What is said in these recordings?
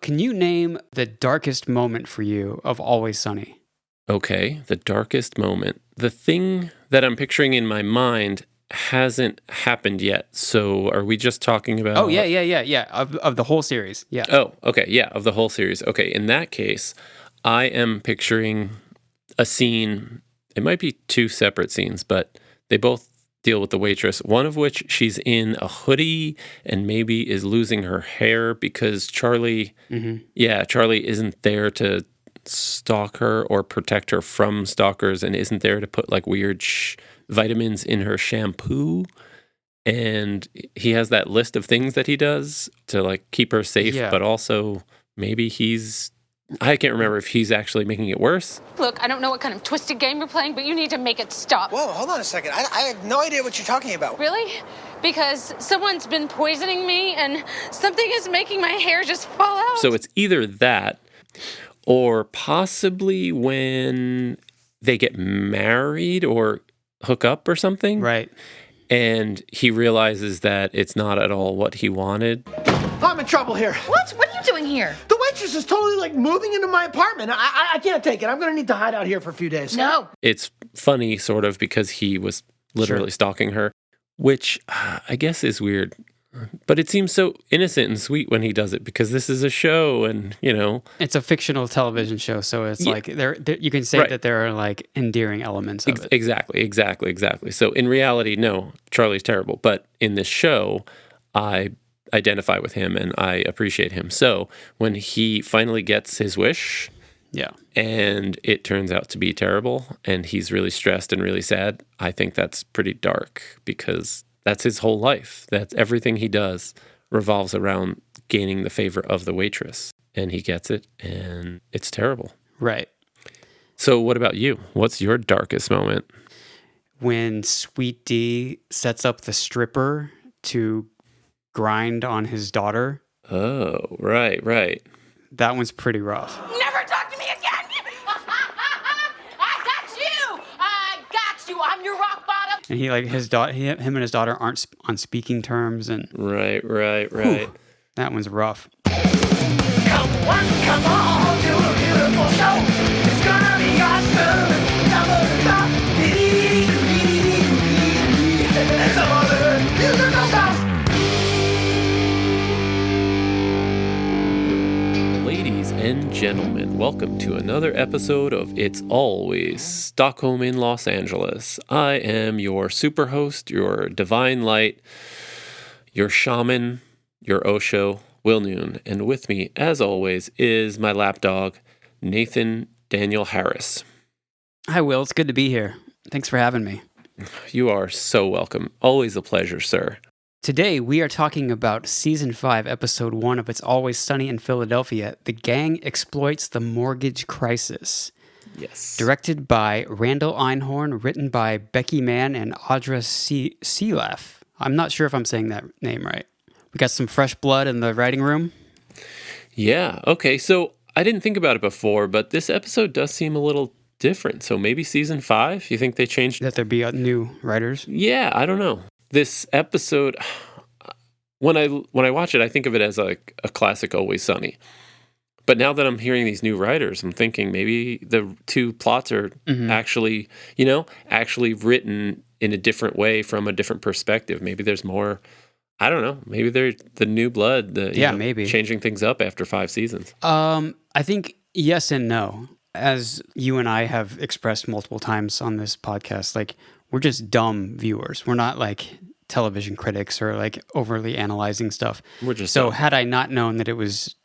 can you name the darkest moment for you of Always Sunny? Okay, the darkest moment. The thing that I'm picturing in my mind hasn't happened yet. So are we just talking about... Oh, yeah. Of the whole series, yeah. Oh, okay, yeah, of the whole series. Okay, in that case, I am picturing a scene. It might be two separate scenes, but they both deal with the waitress, one of which she's in a hoodie and maybe is losing her hair because Charlie isn't there to stalk her or protect her from stalkers and isn't there to put like weird vitamins in her shampoo. And he has that list of things that he does to like keep her safe, but also maybe I can't remember if he's actually making it worse. Look, I don't know what kind of twisted game you're playing, but you need to make it stop. Whoa, hold on a second. I have no idea what you're talking about. Really? Because someone's been poisoning me and something is making my hair just fall out. So it's either that or possibly when they get married or hook up or something. Right. And he realizes that it's not at all what he wanted. I'm in trouble here. What? What are you doing here? The waitress is totally like moving into my apartment. I can't take it. I'm going to need to hide out here for a few days. No. It's funny, sort of, because he was literally stalking her, which I guess is weird. But it seems so innocent and sweet when he does it because this is a show and, It's a fictional television show, so it's like you can say that there are like endearing elements of it. Exactly. So in reality, no, Charlie's terrible. But in this show, I identify with him and I appreciate him. So when he finally gets his wish, and it turns out to be terrible and he's really stressed and really sad, I think that's pretty dark because that's his whole life. That's everything he does revolves around gaining the favor of the waitress. And he gets it, and it's terrible. Right. So what about you? What's your darkest moment? When Sweet D sets up the stripper to grind on his daughter. Oh, right. That one's pretty rough. Never talk to me again! I got you! I'm your rock bottom! And he like him and his daughter aren't on speaking terms, and right. Whew, that one's rough. Come on, do a beautiful show. It's gonna be awesome. And some other musical stuff. Ladies and gentlemen, welcome to another episode of It's Always Stockholm in Los Angeles. I am your super host, your divine light, your shaman, your Osho, Will Noon. And with me, as always, is my lapdog, Nathan Daniel Harris. Hi, Will. It's good to be here. Thanks for having me. You are so welcome. Always a pleasure, sir. Today, we are talking about Season 5, Episode 1 of It's Always Sunny in Philadelphia. The Gang Exploits the Mortgage Crisis. Yes. Directed by Randall Einhorn, written by Becky Mann and Audra Seelaf. I'm not sure if I'm saying that name right. We got some fresh blood in the writing room. Yeah, okay. So I didn't think about it before, but this episode does seem a little different. So maybe Season 5? You think they changed? That there be new writers? Yeah, I don't know. This episode, when I watch it, I think of it as like a classic Always Sunny. But now that I'm hearing these new writers, I'm thinking maybe the two plots are actually written in a different way from a different perspective. Maybe there's more, I don't know, maybe they're the new blood, maybe changing things up after 5 seasons. I think yes and no. As you and I have expressed multiple times on this podcast, like, we're just dumb viewers. We're not like television critics or like overly analyzing stuff. We're just so dumb. Had I not known that it was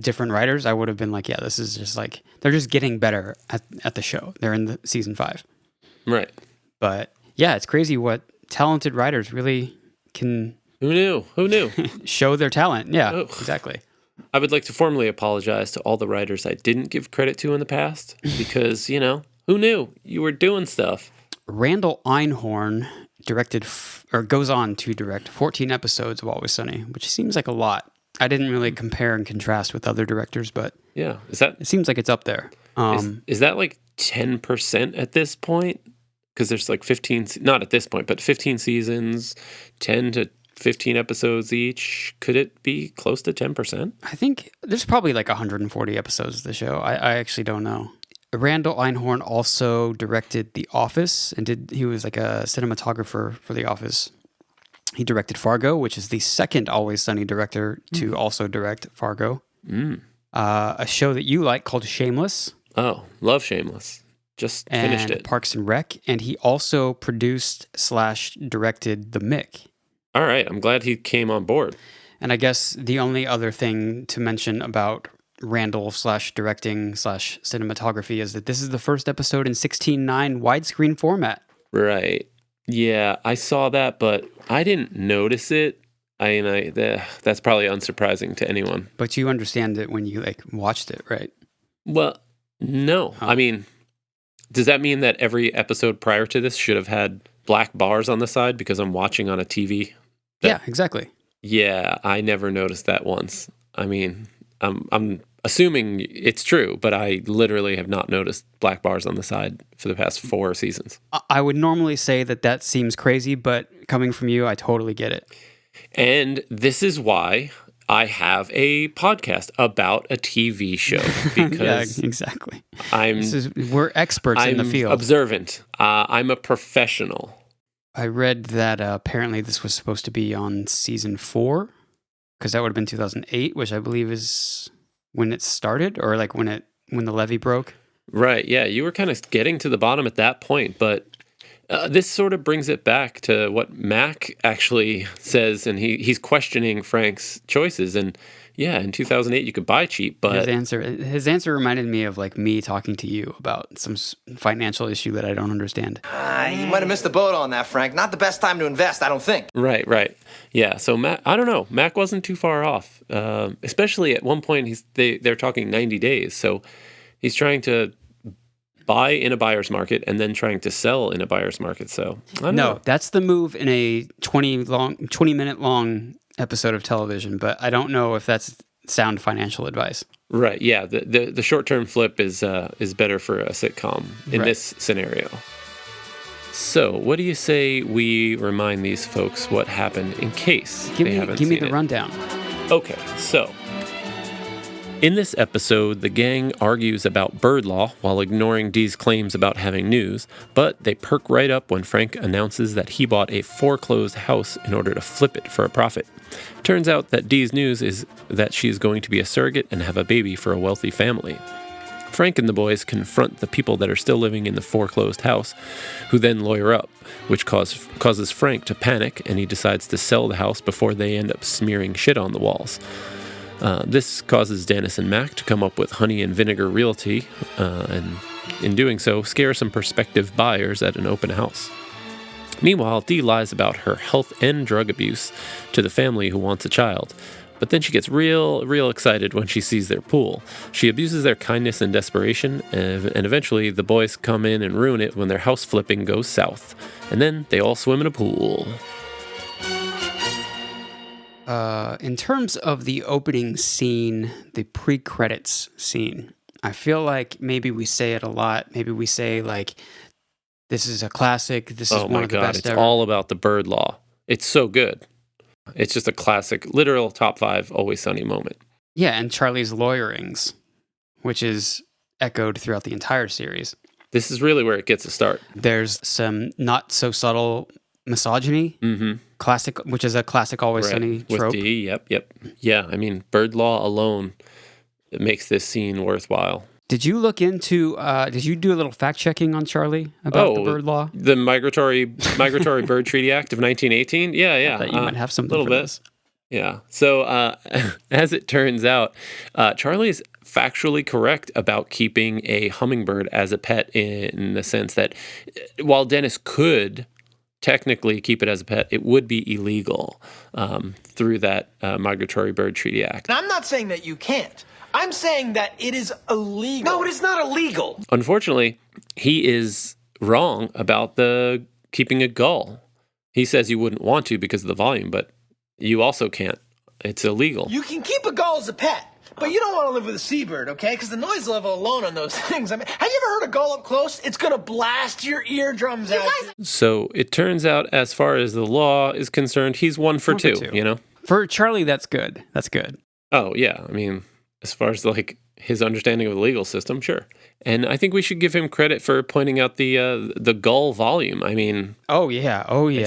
different writers, I would have been like, yeah, this is just like, they're just getting better at the show. They're in the Season 5. Right. But yeah, it's crazy what talented writers really can... Who knew? show their talent. Yeah, exactly. I would like to formally apologize to all the writers I didn't give credit to in the past because, who knew you were doing stuff? Randall Einhorn goes on to direct 14 episodes of Always Sunny, which seems like a lot. I didn't really compare and contrast with other directors, but yeah, it seems like it's up there. Is that like 10% at this point? Because there's like 15, not at this point, but 15 seasons, 10 to 15 episodes each. Could it be close to 10%? I think there's probably like 140 episodes of the show. I actually don't know. Randall Einhorn also directed The Office and he was like a cinematographer for The Office. He directed Fargo, which is the second Always Sunny director to also direct Fargo. A show that you like called Shameless. Oh, love Shameless. Just finished it. Parks and Rec. And he also produced / directed The Mick. All right. I'm glad he came on board. And I guess the only other thing to mention about Randall / directing / cinematography is that this is the first episode in 16:9 widescreen format. Right. Yeah, I saw that, but I didn't notice it. That's probably unsurprising to anyone. But you understand it when you like watched it, right? Well, no. Oh. I mean, does that mean that every episode prior to this should have had black bars on the side because I'm watching on a TV? Yeah, exactly. Yeah, I never noticed that once. I mean, I'm assuming it's true, but I literally have not noticed black bars on the side for the past 4 seasons. I would normally say that seems crazy, but coming from you, I totally get it. And this is why I have a podcast about a TV show, because yeah, exactly. we're experts in the field. Observant. I'm a professional. I read that apparently this was supposed to be on season 4, because that would have been 2008, which I believe is when it started, or like when the levee broke. Right. Yeah, you were kind of getting to the bottom at that point, but this sort of brings it back to what Mac actually says, and he's questioning Frank's choices. And yeah, in 2008 you could buy cheap, but his answer reminded me of like me talking to you about some financial issue that I don't understand. You might have missed the boat on that, Frank. Not the best time to invest, I don't think. Right. Yeah. So Mac, I don't know. Mac wasn't too far off, especially at one point. They're talking 90 days, so he's trying to buy in a buyer's market and then trying to sell in a buyer's market. So I don't know. That's the move in a 20-minute long episode of television, but I don't know if that's sound financial advice. Right. Yeah. The short-term flip is better for a sitcom in this scenario. So what do you say we remind these folks what happened in case they haven't seen it? Give me the rundown. Okay. So in this episode, the gang argues about bird law while ignoring Dee's claims about having news, but they perk right up when Frank announces that he bought a foreclosed house in order to flip it for a profit. Turns out that Dee's news is that she is going to be a surrogate and have a baby for a wealthy family. Frank and the boys confront the people that are still living in the foreclosed house, who then lawyer up, which causes Frank to panic, and he decides to sell the house before they end up smearing shit on the walls. This causes Dennis and Mac to come up with Honey and Vinegar Realty, and in doing so, scare some prospective buyers at an open house. Meanwhile, Dee lies about her health and drug abuse to the family who wants a child, but then she gets real excited when she sees their pool. She abuses their kindness and desperation, and eventually the boys come in and ruin it when their house flipping goes south, and then they all swim in a pool. In terms of the opening scene, the pre-credits scene, I feel like maybe we say it a lot. Maybe we say like, this is a classic. This is one of the best it's ever. all about the bird law. It's so good. It's just a classic, literal top 5 Always Sunny moment. Yeah, and Charlie's lawyerings, which is echoed throughout the entire series. This is really where it gets a start. There's some not so subtle misogyny. Mm-hmm. Classic, which is a classic Always Sunny trope. With Dee, yep. Yeah, I mean, bird law alone makes this scene worthwhile. Did you look into, did you do a little fact checking on Charlie about the bird law? The Migratory Bird Treaty Act of 1918? Yeah. I thought you might have something little for bit. this. Yeah. So as it turns out, Charlie is factually correct about keeping a hummingbird as a pet in the sense that while Dennis could technically keep it as a pet, it would be illegal through that Migratory Bird Treaty Act. I'm not saying that you can't. I'm saying that it is illegal. No, it is not illegal. Unfortunately, he is wrong about the keeping a gull. He says you wouldn't want to because of the volume, but you also can't. It's illegal. You can keep a gull as a pet. But you don't want to live with a seabird, okay? Because the noise level alone on those things. I mean, have you ever heard a gull up close? It's going to blast your eardrums out. So it turns out, as far as the law is concerned, he's one for two, you know? For Charlie, that's good. That's good. Oh, yeah. I mean, as far as like his understanding of the legal system, sure. And I think we should give him credit for pointing out the gull volume. I mean, oh yeah.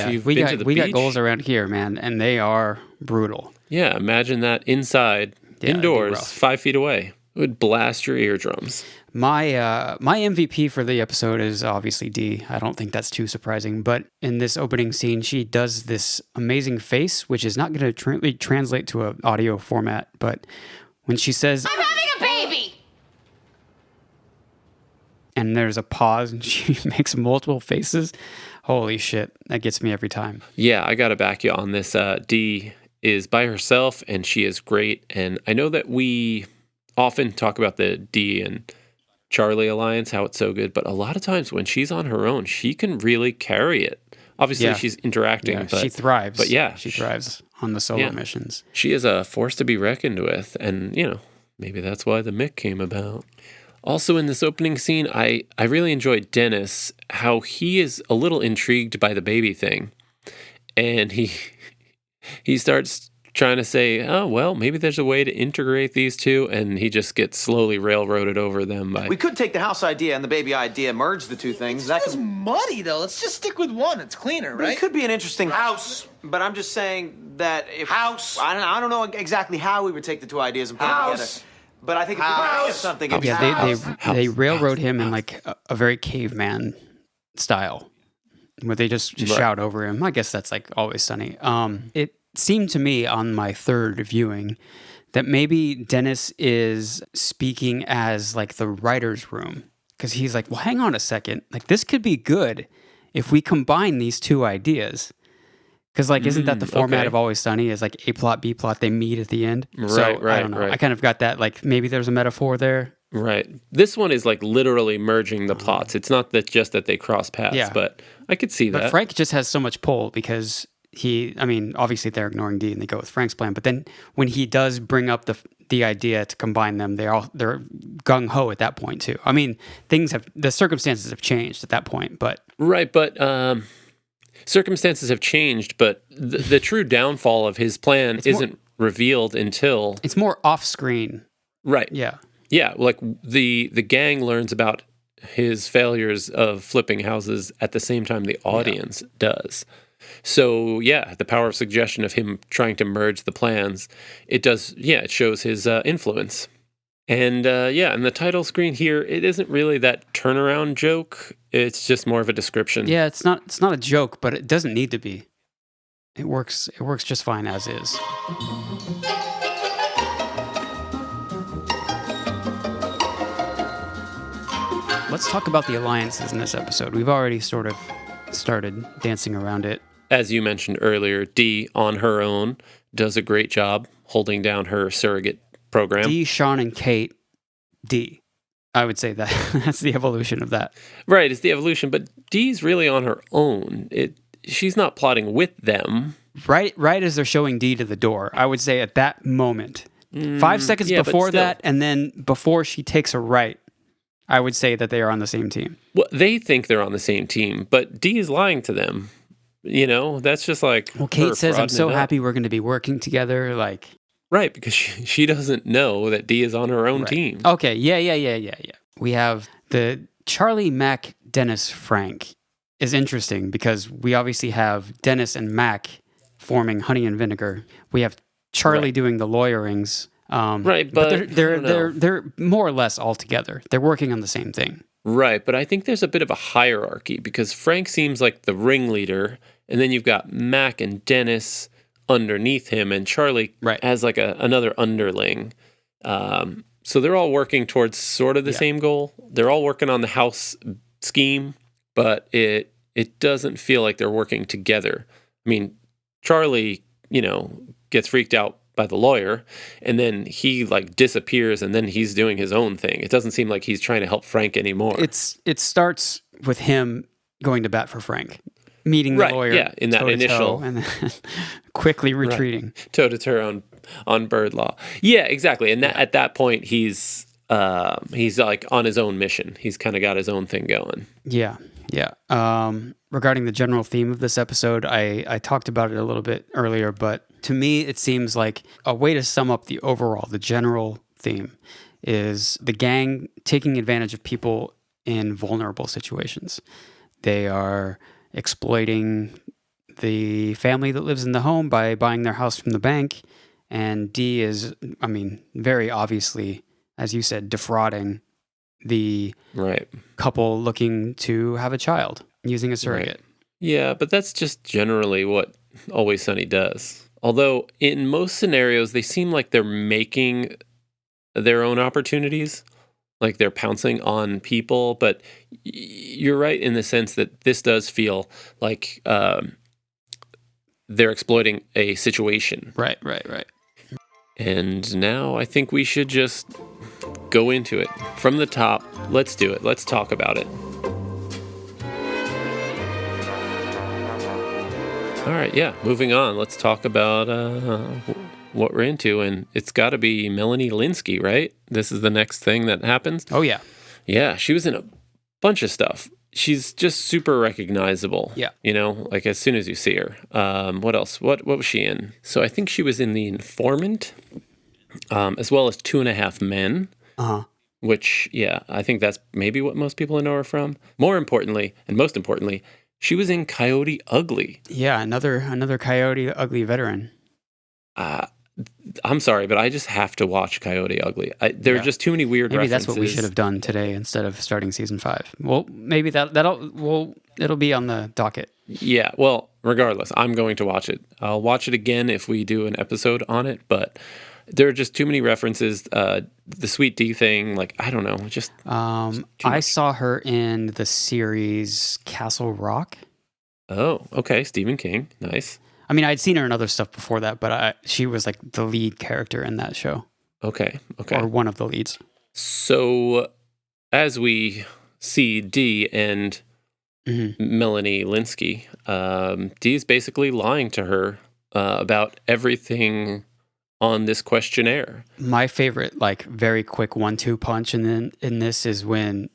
you've We been got to the we got beach- gulls around here, man, and they are brutal. yeah, imagine that inside, Yeah, it'd be indoors, rough. 5 feet away. It would blast your eardrums. My my MVP for the episode is obviously Dee. I don't think that's too surprising. But in this opening scene, she does this amazing face, which is not going to translate to an audio format. But when she says, I'm having a baby! and there's a pause, and she makes multiple faces, holy shit, that gets me every time. Yeah, I got to back you on this. Dee is by herself, and she is great. And I know that we often talk about the Dee and Charlie alliance, how it's so good. But a lot of times when she's on her own, she can really carry it. Obviously, Yeah. she's interacting, Yeah, but she thrives. But yeah, she thrives on the solo yeah. missions. She is a force to be reckoned with. And, you know, maybe that's why the Mick came about. Also, in this opening scene, I really enjoyed Dennis, how he is a little intrigued by the baby thing. And he starts trying to say, oh, well, maybe there's a way to integrate these two. And he just gets slowly railroaded over them by... We could take the house idea and the baby idea, merge the two things. That It's could, muddy, though. Let's just stick with one. It's cleaner, right? it could be an interesting House. But I'm just saying that if House. I don't know exactly how we would take the two ideas and put them House. together. But I think if we could think of something, it'd be Yeah, they railroad him in like a very caveman style, where they just shout over him. I guess that's like Always Sunny. It seemed to me on my third viewing that maybe Dennis is speaking as like the writer's room, because he's like, well, hang on a second, like this could be good if we combine these two ideas. Because, like, isn't that the format okay. of Always Sunny? Is like A plot, B plot, they meet at the end. So, I Right, don't know. right. I kind of got that, like, maybe there's a metaphor there. Right. This one is like literally merging the plots. It's not that just that they cross paths, Yeah. but I could see But that. Frank just has so much pull because obviously they're ignoring D and they go with Frank's plan. But then when he does bring up the idea to combine them, they're gung ho at that point, too. I mean, the circumstances have changed at that point, but. Right, but circumstances have changed, but the true downfall of his plan isn't revealed until... It's more off screen. Right. Yeah. Yeah, like the gang learns about his failures of flipping houses at the same time the audience does. So, yeah, the power of suggestion of him trying to merge the plans, it shows his influence. And, and the title screen here, it isn't really that turnaround joke. It's just more of a description. Yeah, it's not a joke, but it doesn't need to be. It works just fine as is. Let's talk about the alliances in this episode. We've already sort of started dancing around it. As you mentioned earlier, Dee, on her own, does a great job holding down her surrogate program. Dee, Sean, and Kate. Dee. I would say that that's the evolution of that. Right, it's the evolution, but Dee's really on her own. She's not plotting with them. Right as they're showing Dee to the door, I would say at that moment, 5 seconds yeah, but before still. that, and then before she takes a right, I would say that they are on the same team. Well, they think they're on the same team, but Dee is lying to them. You know, that's just like... Well, Kate her says, I'm so frauding it up. happy we're going to be working together. Like, Right, because she doesn't know that Dee is on her own team. okay, yeah. We have the Charlie, Mac, Dennis, Frank is interesting because we obviously have Dennis and Mac forming Honey and Vinegar. We have Charlie doing the lawyerings. Right, but I don't know. they're more or less all together. They're working on the same thing. Right, but I think there's a bit of a hierarchy because Frank seems like the ringleader, and then you've got Mac and Dennis underneath him, and Charlie as like another underling. So they're all working towards sort of the same goal. They're all working on the house scheme, but it doesn't feel like they're working together. I mean, Charlie, gets freaked out by the lawyer, and then he like disappears, and then he's doing his own thing. It doesn't seem like he's trying to help Frank anymore. It starts with him going to bat for Frank, meeting the lawyer, in that toe-to-toe, initial, and then quickly retreating. toe to toe on bird law. Yeah, exactly. And at that point, he's like on his own mission. He's kind of got his own thing going. Yeah. Regarding the general theme of this episode, I talked about it a little bit earlier, but to me, it seems like a way to sum up the general theme is the gang taking advantage of people in vulnerable situations. They are exploiting the family that lives in the home by buying their house from the bank. And D is, very obviously, as you said, defrauding the couple looking to have a child using a surrogate. Right. Yeah, but that's just generally what Always Sunny does. Although in most scenarios, they seem like they're making their own opportunities, like they're pouncing on people. But you're right in the sense that this does feel like they're exploiting a situation. Right. And now I think we should just go into it. From the top, let's do it. Let's talk about it. All right, yeah, moving on. Let's talk about what we're into. And it's got to be Melanie Linsky, right? This is the next thing that happens. Oh, yeah. Yeah, she was in a bunch of stuff. She's just super recognizable. Yeah. Like as soon as you see her. What else? What was she in? So I think she was in The Informant, as well as 2.5 Men. Uh-huh. Which, yeah, I think that's maybe what most people know her from. More importantly, and most importantly, she was in Coyote Ugly. Yeah, another Coyote Ugly veteran. I'm sorry, but I just have to watch Coyote Ugly. There are just too many weird maybe references. That's what we should have done today instead of starting season 5. Well, maybe it'll be on the docket. Yeah, well, regardless, I'm going to watch it. I'll watch it again if we do an episode on it, but there are just too many references. The Sweet D thing, like, I don't know, just I saw her in the series Castle Rock. Oh, okay, Stephen King, nice. I'd seen her in other stuff before that, but she was like the lead character in that show. Okay. Or one of the leads. So, as we see D and Melanie Linsky, Dee is basically lying to her about everything on this questionnaire. My favorite, very quick 1-2 punch in this is when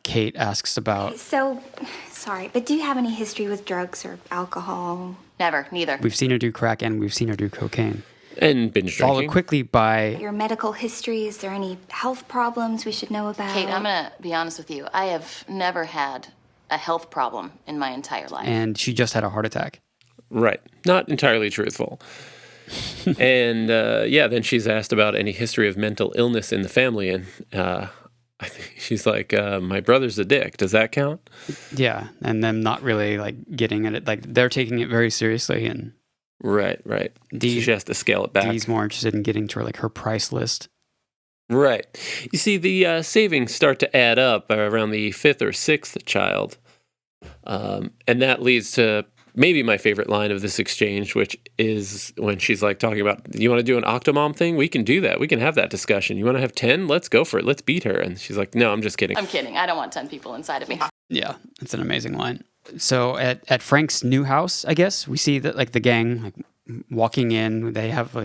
Kate asks about... So, sorry, but do you have any history with drugs or alcohol? Never, neither. We've seen her do crack and we've seen her do cocaine. And binge drinking. Followed quickly by... Your medical history, is there any health problems we should know about? Kate, I'm going to be honest with you. I have never had a health problem in my entire life. And she just had a heart attack. Right. Not entirely truthful. And then she's asked about any history of mental illness in the family. And I think she's like, my brother's a dick. Does that count? Yeah. And them not really getting at it. They're taking it very seriously. And Right. She has to scale it back. Dee's more interested in getting to her price list. Right. You see, the savings start to add up around the 5th or 6th child. And that leads to maybe my favorite line of this exchange, which is when she's talking about, you want to do an Octomom thing? We can do that. We can have that discussion. You want to have 10? Let's go for it. Let's beat her. And she's like, no, I'm just kidding. I'm kidding. I don't want 10 people inside of me. Yeah, it's an amazing line. So at Frank's new house, I guess, we see that the gang walking in, they have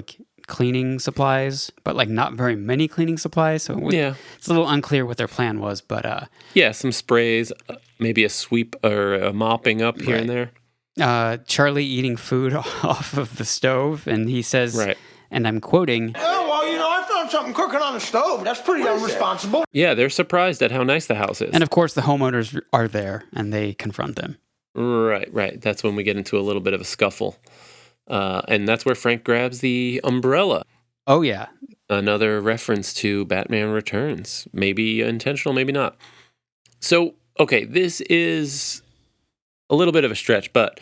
cleaning supplies, but not very many cleaning supplies. So it's a little unclear what their plan was, but some sprays, maybe a sweep or a mopping up here and there. Charlie eating food off of the stove, and he says, and I'm quoting, Oh, well, I found something cooking on the stove. That's pretty irresponsible. Yeah, they're surprised at how nice the house is. And of course, the homeowners are there, and they confront them. Right. That's when we get into a little bit of a scuffle. And that's where Frank grabs the umbrella. Oh, yeah. Another reference to Batman Returns. Maybe intentional, maybe not. So, okay, this is a little bit of a stretch, but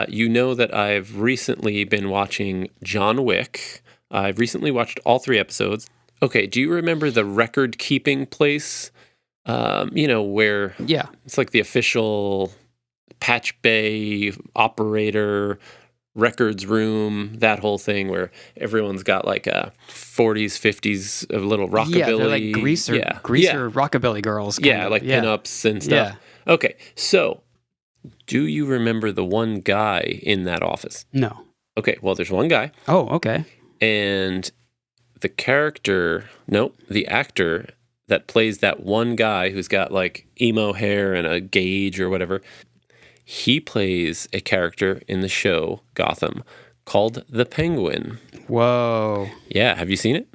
you know that I've recently been watching John Wick. I've recently watched all 3 episodes. Okay, do you remember the record-keeping place? Where it's the official Patch Bay operator records room, that whole thing where everyone's got a 40s, 50s, a little rockabilly. Yeah, they're greaser rockabilly girls. Pinups and stuff. Yeah. Okay, so do you remember the one guy in that office? No. Okay, well, there's one guy. Oh, okay. And the actor that plays that one guy who's got like emo hair and a gauge or whatever, he plays a character in the show Gotham called the Penguin. Whoa. Yeah, have you seen it?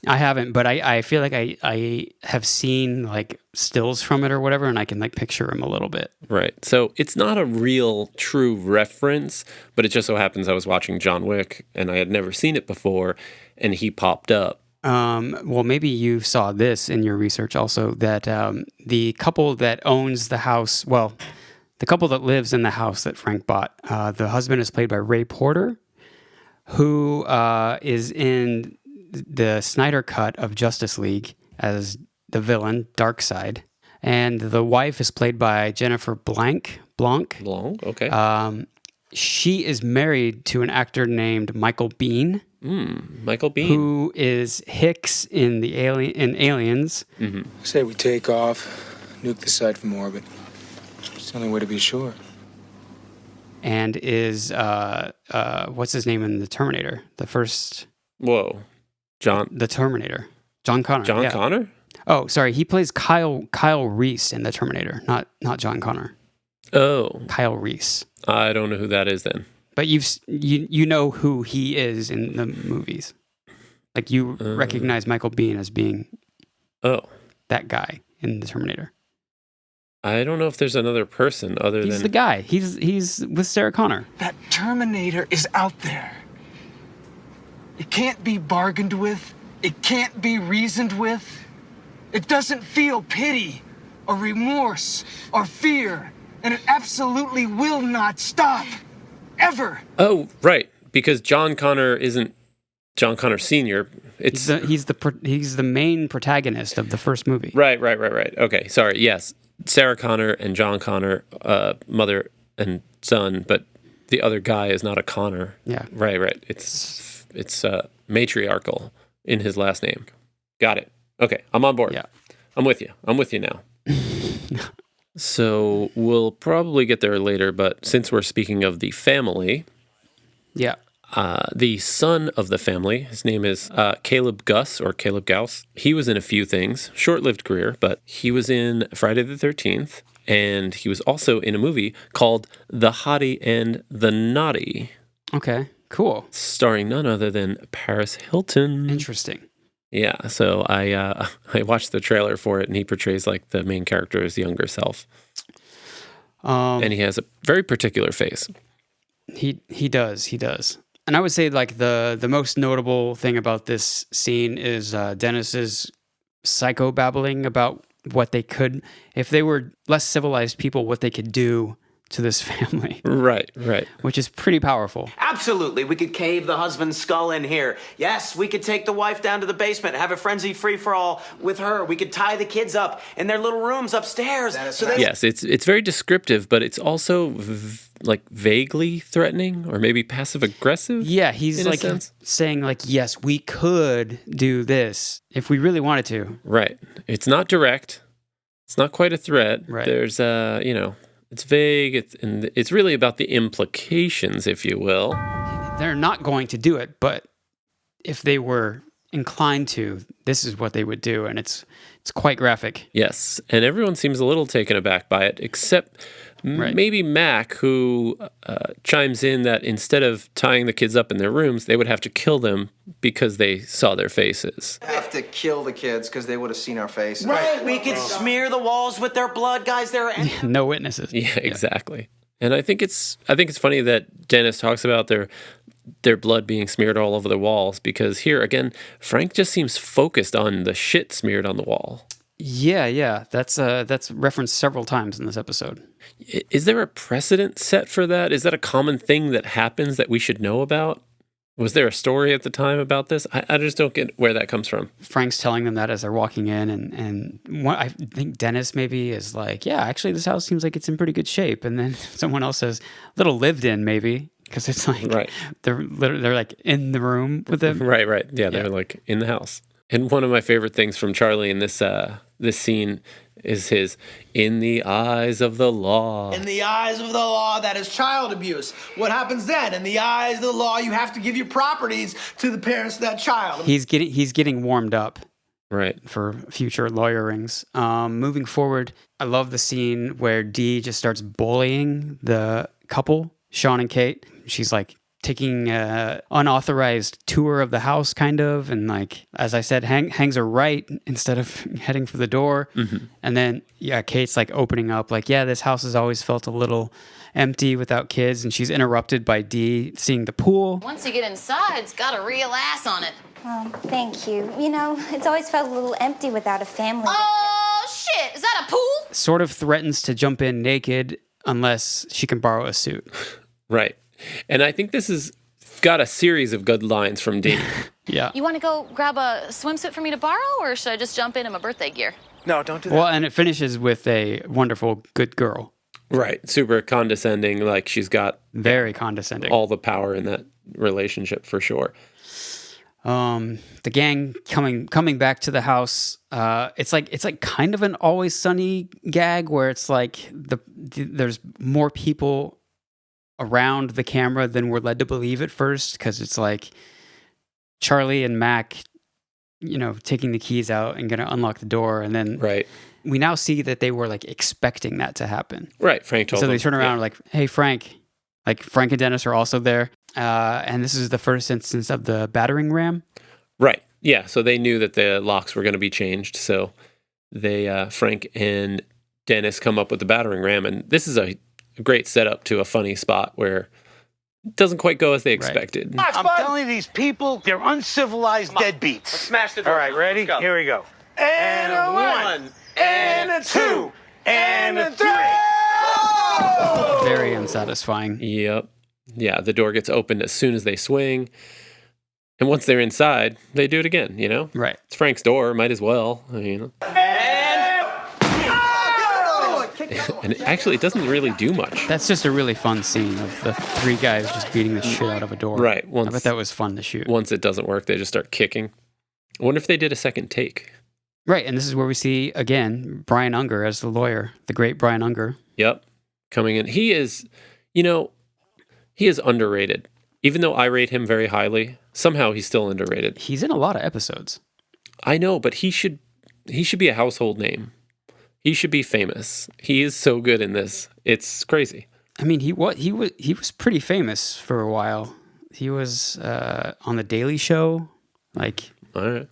I haven't, but I feel like I have seen like stills from it or whatever, and I can like picture him a little bit. Right. So it's not a real true reference, but it just so happens I was watching John Wick and I had never seen it before, and he popped up. Well, maybe you saw this in your research also, that the couple that owns the house, the couple that lives in the house that Frank bought, the husband is played by Ray Porter, who is in the Snyder cut of Justice League as the villain, Darkseid. And the wife is played by Jennifer Blanc, okay. She is married to an actor named Michael Biehn. Michael Biehn. Who is Hicks in Aliens. Mm-hmm. Say we take off, nuke the site from orbit. It's the only way to be sure. And is, what's his name in The Terminator? The first... Whoa. The Terminator. John Connor. John Connor? Oh, sorry. He plays Kyle Reese in The Terminator, not John Connor. Oh. Kyle Reese. I don't know who that is then. But you know who he is in the movies. Like you recognize Michael Biehn as being that guy in The Terminator. I don't know if there's another person other than... He's the guy. He's with Sarah Connor. That Terminator is out there. It can't be bargained with. It can't be reasoned with. It doesn't feel pity or remorse or fear. And it absolutely will not stop. Ever. Oh, right. Because John Connor isn't John Connor Sr. He's the main protagonist of the first movie. Right. Okay, sorry. Yes. Sarah Connor and John Connor, mother and son, but the other guy is not a Connor. Yeah. Right. It's matriarchal in his last name. Got it. Okay, I'm on board. Yeah. I'm with you now. So we'll probably get there later, but since we're speaking of the family, the son of the family, his name is Caleb Gauss. He was in a few things, short-lived career, but he was in Friday the 13th, and he was also in a movie called The Hottie and the Naughty. Okay, cool. Starring none other than Paris Hilton. Interesting. Yeah, so I watched the trailer for it, and he portrays like the main character's younger self, and he has a very particular face. He does, and I would say like the most notable thing about this scene is Dennis's psychobabbling about what they could, if they were less civilized people, what they could do to this family. Right. Which is pretty powerful. Absolutely. We could cave the husband's skull in here. Yes, we could take the wife down to the basement, have a frenzied free-for-all with her. We could tie the kids up in their little rooms upstairs. Yes, it's very descriptive, but it's also vaguely threatening or maybe passive-aggressive. Yeah, he's like saying like, yes, we could do this if we really wanted to. Right. It's not direct. It's not quite a threat. Right. There's, it's vague. It's really about the implications, if you will. They're not going to do it, but if they were inclined to, this is what they would do, and it's quite graphic. Yes, and everyone seems a little taken aback by it, except maybe Mac, who chimes in that instead of tying the kids up in their rooms, they would have to kill them because they saw their faces. Have to kill the kids because they would have seen our faces. Right, we could smear the walls with their blood, guys. No witnesses. Yeah, exactly. And I think it's funny that Dennis talks about their blood being smeared all over the walls, because here again, Frank just seems focused on the shit smeared on the wall. Yeah. That's referenced several times in this episode. Is there a precedent set for that? Is that a common thing that happens that we should know about? Was there a story at the time about this? I just don't get where that comes from. Frank's telling them that as they're walking in, and I think Dennis maybe is like, yeah, actually this house seems like it's in pretty good shape. And then someone else says, little lived in maybe, because it's like they're like in the room with them. Right. Yeah, they're like in the house. And one of my favorite things from Charlie in this scene, is his "In the eyes of the law." In the eyes of the law, that is child abuse. What happens then? In the eyes of the law, you have to give your properties to the parents of that child. He's getting warmed up. Right. For future lawyerings. Moving forward, I love the scene where Dee just starts bullying the couple, Sean and Kate. She's like taking an unauthorized tour of the house, kind of, and like, as I said, hangs her right instead of heading for the door. Mm-hmm. And then, Kate's like opening up, like, this house has always felt a little empty without kids, and she's interrupted by Dee seeing the pool. Once you get inside, it's got a real ass on it. Well, thank you. You know, it's always felt a little empty without a family. Oh, shit! Is that a pool? Sort of threatens to jump in naked unless she can borrow a suit. Right. And I think this has got a series of good lines from Dee. Yeah. You want to go grab a swimsuit for me to borrow, or should I just jump in my birthday gear? No, don't do that. Well, and it finishes with a wonderful good girl. Right. Super condescending, like she's got very condescending. All the power in that relationship for sure. The gang coming back to the house. It's like kind of an Always Sunny gag where it's like there's more people around the camera than we're led to believe at first, because it's like Charlie and Mac, taking the keys out and gonna unlock the door, and then we now see that they were like expecting that to happen. Right, Frank told them. So they turn around and like, "Hey, Frank." Like Frank and Dennis are also there. And this is the first instance of the battering ram. Right. Yeah. So they knew that the locks were going to be changed. So they, Frank and Dennis come up with the battering ram. And this is a great setup to a funny spot where it doesn't quite go as they expected. I'm telling you, these people, they're uncivilized deadbeats. Let's smash the door. All right, ready? Here we go. And a one, and a two, and a three. Very unsatisfying. Yep. Yeah, the door gets opened as soon as they swing. And once they're inside, they do it again, Right. It's Frank's door, might as well, And actually, it doesn't really do much. That's just a really fun scene of the three guys just beating the shit out of a door. Right. I bet that was fun to shoot. Once it doesn't work, they just start kicking. I wonder if they did a second take. Right, and this is where we see, again, Brian Unger as the lawyer, the great Brian Unger. Yep. Coming in. He is, he is underrated. Even though I rate him very highly, somehow he's still underrated. He's in a lot of episodes. I know, but he should be a household name. He should be famous. He is so good in this. It's crazy. I mean, he was pretty famous for a while. He was on the Daily Show, like all right,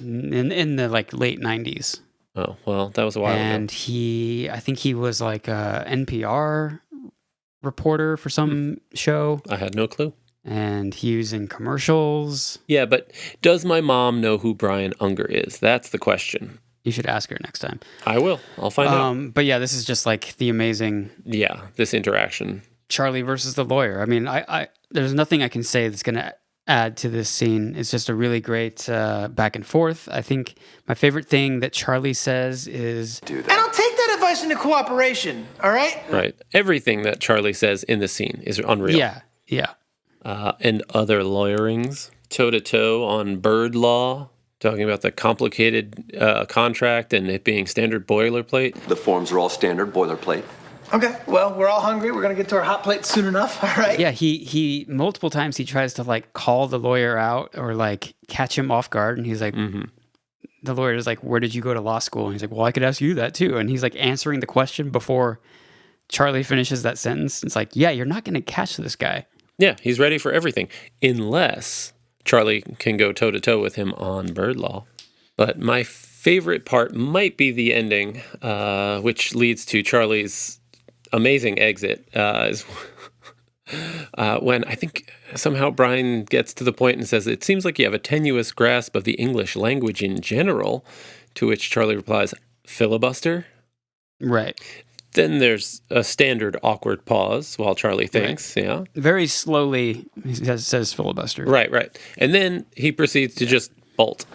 in the like late 90s. Oh, well, that was a while ago. And I think he was like a NPR reporter for some show. I had no clue. And he was in commercials. Yeah, but does my mom know who Brian Unger is? That's the question. You should ask her next time. I will. I'll find out. But yeah, this is just like the amazing... Yeah, this interaction. Charlie versus the lawyer. I mean, I there's nothing I can say that's going to add to this scene. It's just a really great back and forth. I think my favorite thing that Charlie says is... And I'll take that advice into cooperation, all right? Right. Everything that Charlie says in the scene is unreal. Yeah, yeah. And other lawyerings. Toe-to-toe on bird law. Talking about the complicated contract and it being standard boilerplate. The forms are all standard boilerplate. Okay, well, we're all hungry. We're going to get to our hot plate soon enough, all right? Yeah, he multiple times he tries to like call the lawyer out or like catch him off guard. And he's like, the lawyer is like, where did you go to law school? And he's like, well, I could ask you that too. And he's like answering the question before Charlie finishes that sentence. It's like, yeah, you're not going to catch this guy. Yeah, he's ready for everything. Unless Charlie can go toe-to-toe with him on bird law. But my favorite part might be the ending, which leads to Charlie's amazing exit, is when I think somehow Brian gets to the point and says, it seems like you have a tenuous grasp of the English language in general, to which Charlie replies, filibuster? Right. Then there's a standard awkward pause while Charlie thinks, yeah. Very slowly, he says filibuster. Right, right. And then he proceeds to just bolt.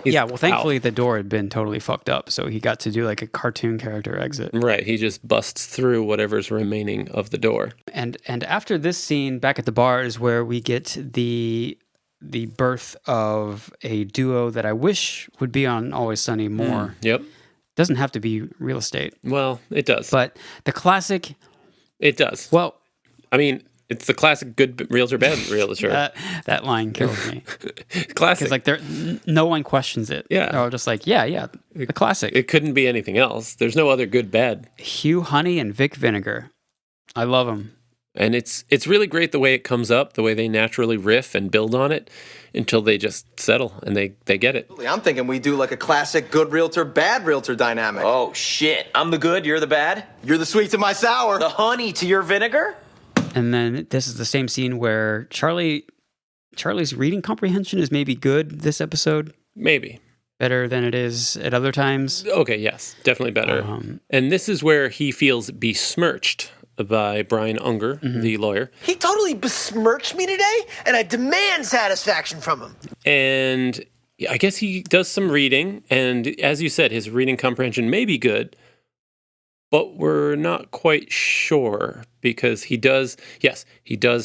Yeah, well, thankfully the door had been totally fucked up, so he got to do like a cartoon character exit. Right, he just busts through whatever's remaining of the door. And after this scene back at the bar is where we get the the birth of a duo that I wish would be on Always Sunny more. Yep. Doesn't have to be real estate. Well, it does. But the classic... It does. Well... I mean, it's the classic good realtor, bad realtor. that line kills me. Classic. Because no one questions it. Yeah. They're all just like, yeah, the classic. It couldn't be anything else. There's no other good, bad. Hugh Honey and Vic Vinegar. I love them. And it's really great the way it comes up, the way they naturally riff and build on it until they just settle and they get it. I'm thinking we do like a classic good realtor, bad realtor dynamic. Oh, shit. I'm the good, you're the bad? You're the sweet to my sour. The honey to your vinegar? And then this is the same scene where Charlie's reading comprehension is maybe good this episode. Maybe. Better than it is at other times. Okay, yes. Definitely better. And this is where he feels besmirched by Brian Unger, the lawyer. He totally besmirched me today, and I demand satisfaction from him. And I guess he does some reading, and as you said, his reading comprehension may be good, but we're not quite sure because he does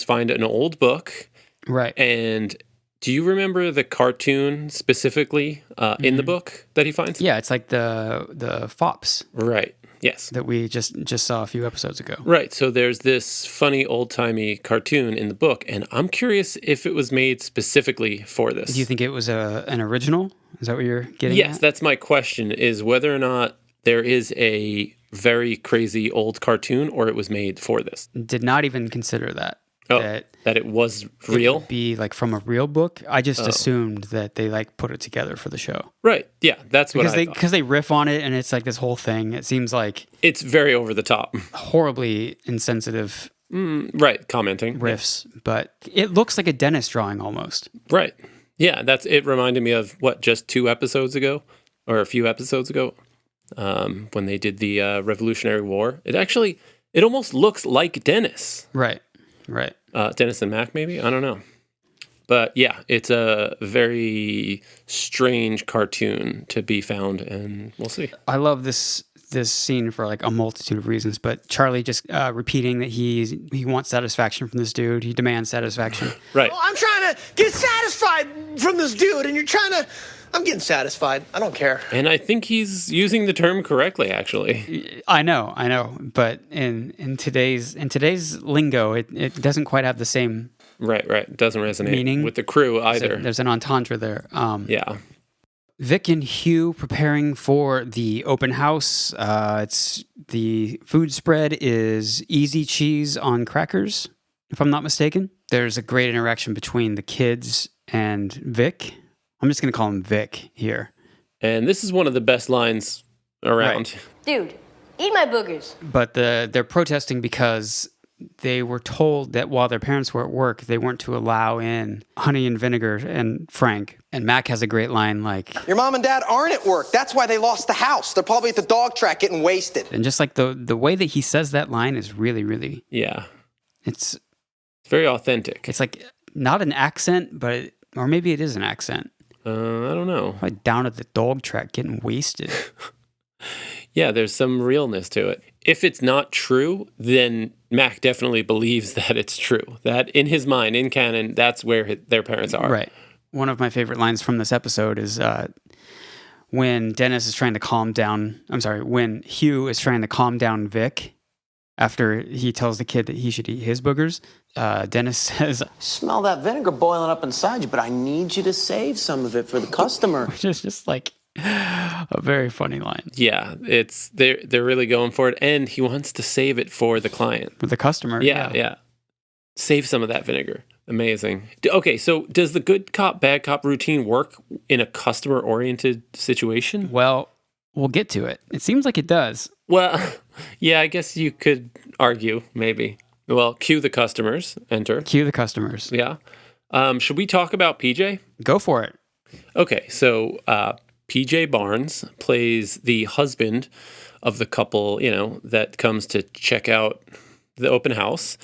find an old book. Right. And do you remember the cartoon specifically in the book that he finds? Yeah, it's like the fops. Right. Yes. That we just saw a few episodes ago. Right. So there's this funny old-timey cartoon in the book, and I'm curious if it was made specifically for this. Do you think it was an original? Is that what you're getting at? Yes, that's my question, is whether or not there is a very crazy old cartoon or it was made for this. Did not even consider that. Oh, that it was real? It would be like from a real book. I just assumed that they like put it together for the show. Right. Yeah, that's what I thought. Because they riff on it and it's like this whole thing. It seems like it's very over the top. Horribly insensitive. Right, commenting. Riffs. But it looks like a dentist drawing almost. Right. Yeah, it reminded me of just 2 episodes ago or a few episodes ago when they did the Revolutionary War. It almost looks like Dennis. Right. Dennis and Mac, maybe? I don't know. But yeah, it's a very strange cartoon to be found, and we'll see. I love this scene for like a multitude of reasons, but Charlie just repeating that he wants satisfaction from this dude. He demands satisfaction. Right. Well, I'm trying to get satisfied from this dude, and you're trying to... I'm getting satisfied. I don't care. And I think he's using the term correctly, actually. I know. But in today's lingo, it doesn't quite have the same right. It doesn't resonate meaning with the crew either. There's an entendre there. Yeah. Vic and Hugh preparing for the open house. It's the food spread is easy cheese on crackers, if I'm not mistaken. There's a great interaction between the kids and Vic. I'm just going to call him Vic here. And this is one of the best lines around. Right. Dude, eat my boogers. But they're protesting because they were told that while their parents were at work, they weren't to allow in Honey and Vinegar and Frank. And Mac has a great line like... Your mom and dad aren't at work. That's why they lost the house. They're probably at the dog track getting wasted. And just like the way that he says that line is really, really... Yeah. It's very authentic. It's like not an accent, or maybe it is an accent. I don't know. Like down at the dog track getting wasted. Yeah, there's some realness to it. If it's not true, then Mac definitely believes that it's true. That in his mind, in canon, that's where their parents are. Right. One of my favorite lines from this episode is when Dennis is trying to calm down... when Hugh is trying to calm down Vic after he tells the kid that he should eat his boogers. Dennis says... Smell that vinegar boiling up inside you, but I need you to save some of it for the customer. Which is just like a very funny line. Yeah, they're really going for it, and he wants to save it for the client. For the customer. Yeah. Save some of that vinegar. Amazing. Okay, so does the good cop, bad cop routine work in a customer-oriented situation? Well, we'll get to it. It seems like it does. Well, yeah, I guess you could argue, maybe. Well, cue the customers. Enter. Cue the customers. Yeah. Should we talk about PJ? Go for it. Okay, so PJ Barnes plays the husband of the couple, that comes to check out the open house.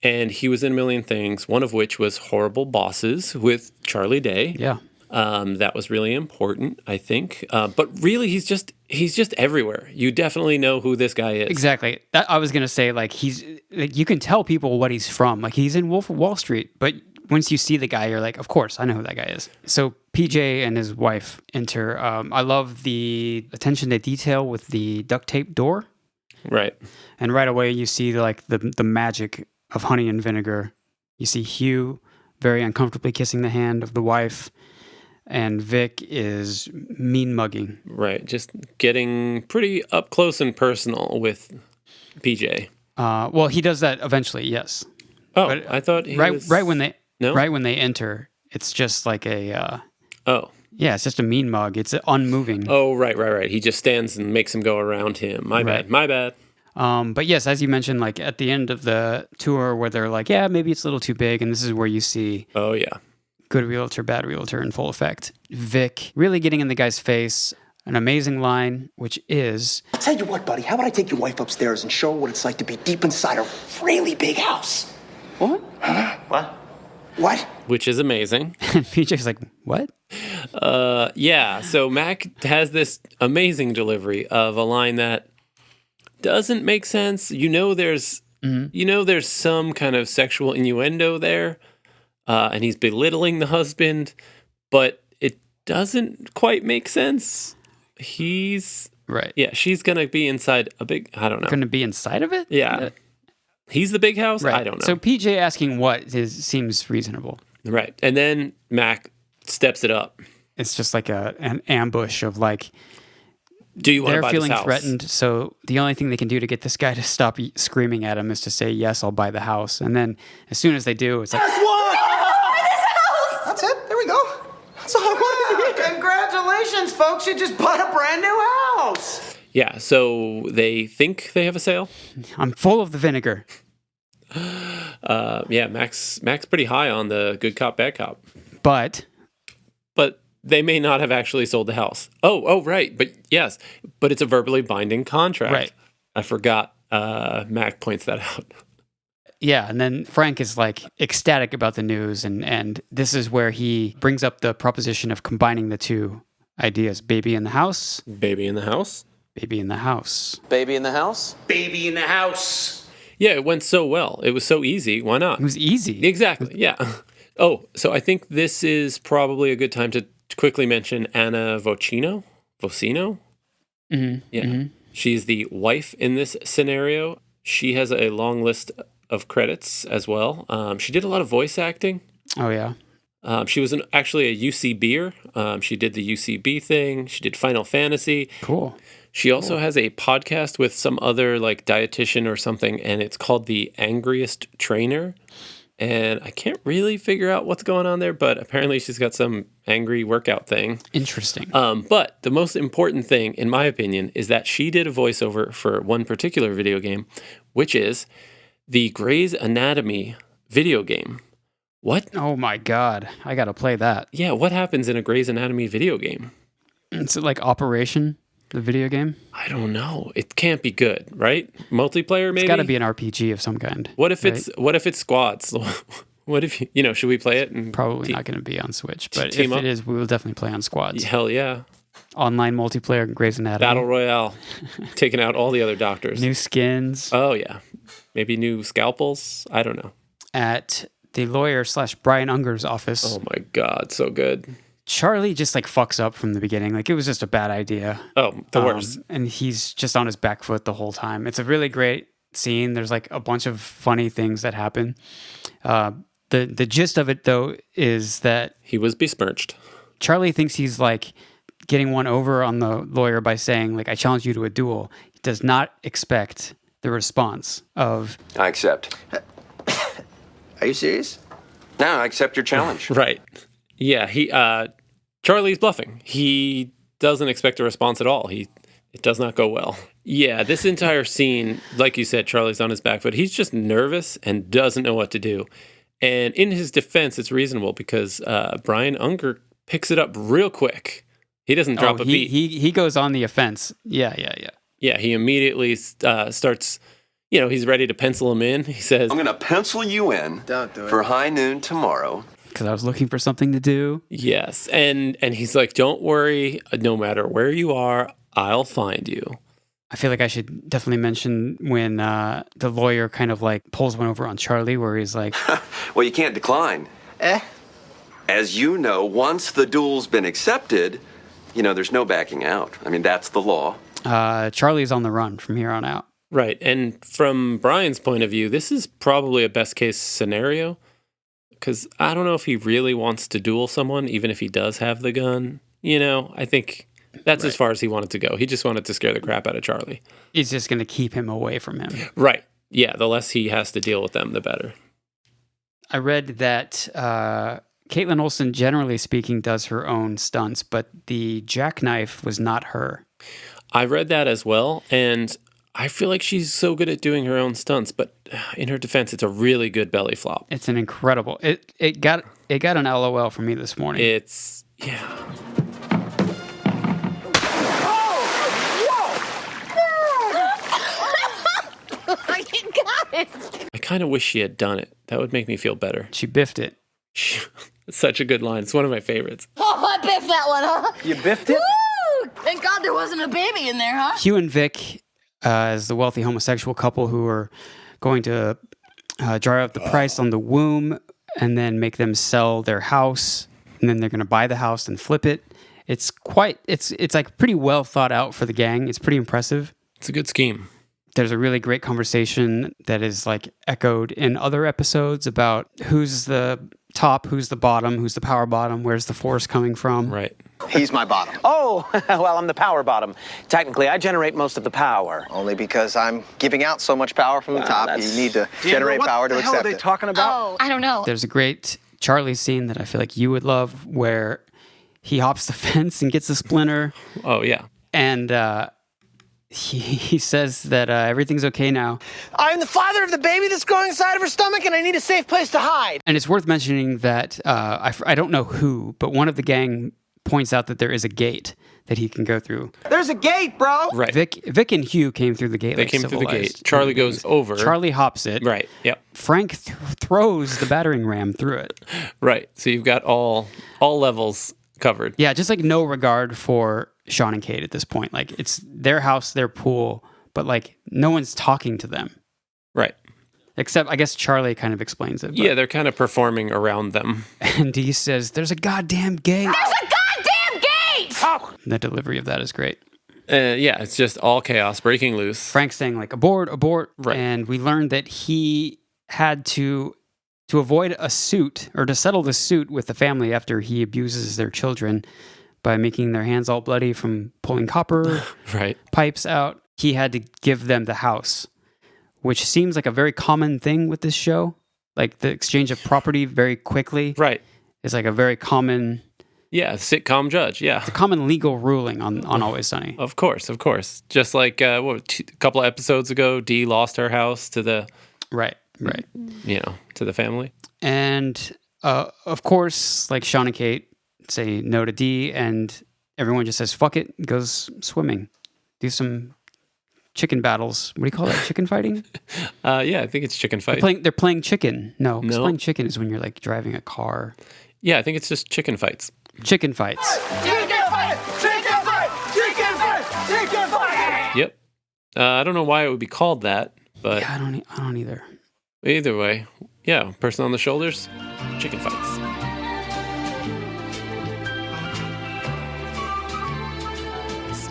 And he was in a million things, one of which was Horrible Bosses with Charlie Day. Yeah. That was really important, I think. But really, he's just everywhere. You definitely know who this guy is. Exactly. I was gonna say, like, you can tell people what he's from. Like, he's in Wolf of Wall Street, but once you see the guy, you're like, of course, I know who that guy is. So PJ and his wife enter. I love the attention to detail with the duct tape door. Right. And right away you see like the magic of Honey and Vinegar. You see Hugh very uncomfortably kissing the hand of the wife, and Vic is mean mugging. Right. Just getting pretty up close and personal with PJ. Well, he does that eventually, yes. Oh, but I thought he right was... when they No? right when they enter, it's just like a Oh. Yeah, it's just a mean mug. It's unmoving. Oh, right. He just stands and makes him go around him. My bad. But yes, as you mentioned, like at the end of the tour where they're like, yeah, maybe it's a little too big, and this is where you see Oh, yeah. good realtor, bad realtor in full effect. Vic really getting in the guy's face. An amazing line, which is... I'll tell you what, buddy. How about I take your wife upstairs and show her what it's like to be deep inside a really big house? What? Huh? What? Which is amazing. And PJ's like, what? Yeah, so Mac has this amazing delivery of a line that doesn't make sense. There's some kind of sexual innuendo there, and he's belittling the husband, but it doesn't quite make sense. He's... Right. Yeah, she's going to be inside a big... I don't know. Going to be inside of it? Yeah. He's the big house? Right. I don't know. So PJ asking what seems reasonable. Right. And then Mac steps it up. It's just like an ambush of like... Do you want to buy this house? They're feeling threatened, so the only thing they can do to get this guy to stop screaming at him is to say, yes, I'll buy the house. And then as soon as they do, it's like... Guess what? That's it. There we go. That's all I wanted to hear. Congratulations, folks. You just bought a brand new house. Yeah, so they think they have a sale. I'm full of the vinegar. Yeah, Mac's pretty high on the good cop, bad cop. But they may not have actually sold the house. Oh, right. But yes, but it's a verbally binding contract. Right. I forgot. Mac points that out. Yeah, and then Frank is like ecstatic about the news, and this is where he brings up the proposition of combining the two ideas: baby in the house, baby in the house, baby in the house, baby in the house, baby in the house. Yeah, it went so well. It was so easy. Why not? It was easy. Exactly. Yeah. Oh, so I think this is probably a good time to quickly mention Anna Vocino. Mm-hmm. Yeah. Mm-hmm. She's the wife in this scenario. She has a long list of credits as well. She did a lot of voice acting. Oh, yeah. She was actually a UCBer. She did the UCB thing. She did Final Fantasy. Cool. She also has a podcast with some other like dietitian or something, and it's called The Angriest Trainer. And I can't really figure out what's going on there, but apparently she's got some angry workout thing. Interesting. But the most important thing, in my opinion, is that she did a voiceover for one particular video game, which is the Grey's Anatomy video game. What? Oh my God. I got to play that. Yeah, what happens in a Grey's Anatomy video game? Is it like Operation, the video game? I don't know. It can't be good, right? Multiplayer, maybe? It's got to be an RPG of some kind. What if it's squads? What if, should we play it? And probably not going to be on Switch, but if it is, we will definitely play on squads. Hell yeah. Online multiplayer, Grey's Anatomy. Battle Royale. Taking out all the other doctors. New skins. Oh, yeah. Maybe new scalpels? I don't know. At the lawyer / Brian Unger's office. Oh my God, so good. Charlie just like fucks up from the beginning. Like it was just a bad idea. Oh, the worst. And he's just on his back foot the whole time. It's a really great scene. There's like a bunch of funny things that happen. The gist of it though is that he was besmirched. Charlie thinks he's like getting one over on the lawyer by saying like, I challenge you to a duel. He does not expect the response of, I accept. Are you serious? No, I accept your challenge. Right. Yeah, Charlie's bluffing. He doesn't expect a response at all. It does not go well. Yeah, this entire scene, like you said, Charlie's on his back foot. He's just nervous and doesn't know what to do. And in his defense, it's reasonable because Brian Unger picks it up real quick. He doesn't drop a beat. He goes on the offense. Yeah. Yeah, he immediately starts... he's ready to pencil him in. He says, I'm going to pencil you in for high noon tomorrow. Because I was looking for something to do. Yes. And he's like, don't worry. No matter where you are, I'll find you. I feel like I should definitely mention when the lawyer kind of like pulls one over on Charlie where he's like... Well, you can't decline. As you know, once the duel's been accepted, there's no backing out. I mean, that's the law. Charlie's on the run from here on out. Right. And from Brian's point of view, this is probably a best case scenario because I don't know if he really wants to duel someone, even if he does have the gun. I think that's as far as he wanted to go. He just wanted to scare the crap out of Charlie. He's just going to keep him away from him. Right. Yeah. The less he has to deal with them, the better. I read that Caitlin Olsen, generally speaking, does her own stunts, but the jackknife was not her. I read that as well, and I feel like she's so good at doing her own stunts, but in her defense, it's a really good belly flop. It's an incredible. It got an LOL from me this morning. It's yeah. You got it. I kind of wish she had done it. That would make me feel better. She biffed it. It's such a good line. It's one of my favorites. Oh, I biffed that one, huh? You biffed it? Woo! Thank God there wasn't a baby in there, huh? Hugh and Vic, as the wealthy homosexual couple who are going to drive up the price on the womb and then make them sell their house, and then they're going to buy the house and flip it. It's like pretty well thought out for the gang. It's pretty impressive. It's a good scheme. There's a really great conversation that is like echoed in other episodes about who's the top, who's the bottom, who's the power bottom, where's the force coming from. Right. He's my bottom. Oh, well, I'm the power bottom. Technically, I generate most of the power. Only because I'm giving out so much power from the top, you need to generate power to accept it. What the hell are they talking about? Oh, I don't know. There's a great Charlie scene that I feel like you would love where he hops the fence and gets a splinter. Oh, yeah. And he says that everything's okay now. I'm the father of the baby that's growing inside of her stomach, and I need a safe place to hide. And it's worth mentioning that I don't know who, but one of the gang points out that there is a gate that he can go through. There's a gate, bro. Right. Vic and Hugh came through the gate. They like came through the civilized gate. Charlie human goes beings. over. Charlie hops it. Right. Yep. Frank throws the battering ram through it. Right. So you've got all levels covered. Yeah, just like no regard for Sean and Kate at this point. Like it's their house, their pool, but like no one's talking to them. Right. Except I guess Charlie kind of explains it. But. Yeah, they're kind of performing around them. And he says, "There's a goddamn gate." There's a goddamn gate! Oh. The delivery of that is great. Yeah, it's just all chaos breaking loose. Frank's saying like abort, right. And we learned that he had to avoid a suit or to settle the suit with the family after he abuses their children by making their hands all bloody from pulling copper right. pipes out. He had to give them the house, which seems like a very common thing with this show. Like the exchange of property very quickly. Right. Is like a very common... Yeah, sitcom judge, yeah. It's a common legal ruling on Always Sunny. Of course. Just like a couple of episodes ago, Dee lost her house to the... Right. To the family. And of course, like Sean and Kate say no to Dee, and everyone just says, fuck it, goes swimming. Do some chicken battles. What do you call that? Chicken fighting? Yeah, I think it's chicken fight. They're playing chicken. No, playing chicken is when you're like driving a car. Yeah, I think it's just chicken fights. Chicken fights. Chicken fight! Chicken fight! Chicken fight! Chicken fight! Yep. I don't know why it would be called that, but... Yeah, I don't either. Either way, yeah, person on the shoulders, chicken fights.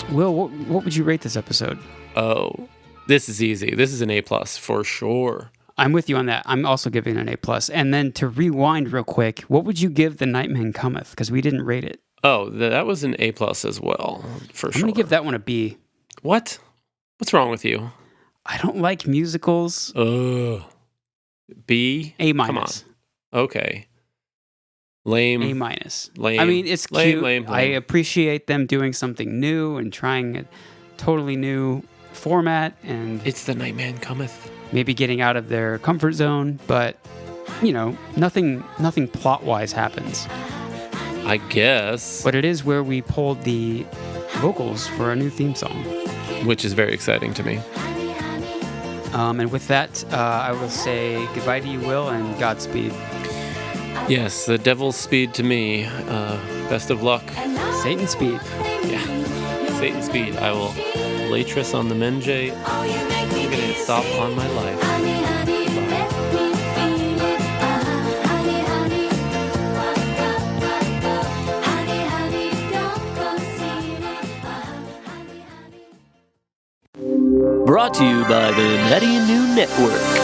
Will, what would you rate this episode? Oh, this is easy. This is an A+ for sure. I'm with you on that. I'm also giving it an A+. And then to rewind real quick, what would you give The Nightman Cometh? Because we didn't rate it. Oh, that was an A+ as well, for sure. I'm going to give that one a B. What? What's wrong with you? I don't like musicals. Ugh. B? A-. Come on. Okay. Lame. A-. Lame. I mean, it's cute. Lame. I appreciate them doing something new and trying a totally new format. And it's The Nightman Cometh. Maybe getting out of their comfort zone. But, nothing plot-wise happens. I guess. But it is where we pulled the vocals for a new theme song. Which is very exciting to me. And with that, I will say goodbye to you, Will, and Godspeed. Yes, the devil's speed to me. Best of luck. Satan speed. Yeah, Satan speed. I will latris on the Menjay. I'm gonna hit stop on my life. Bye. Brought to you by the Mighty New Network.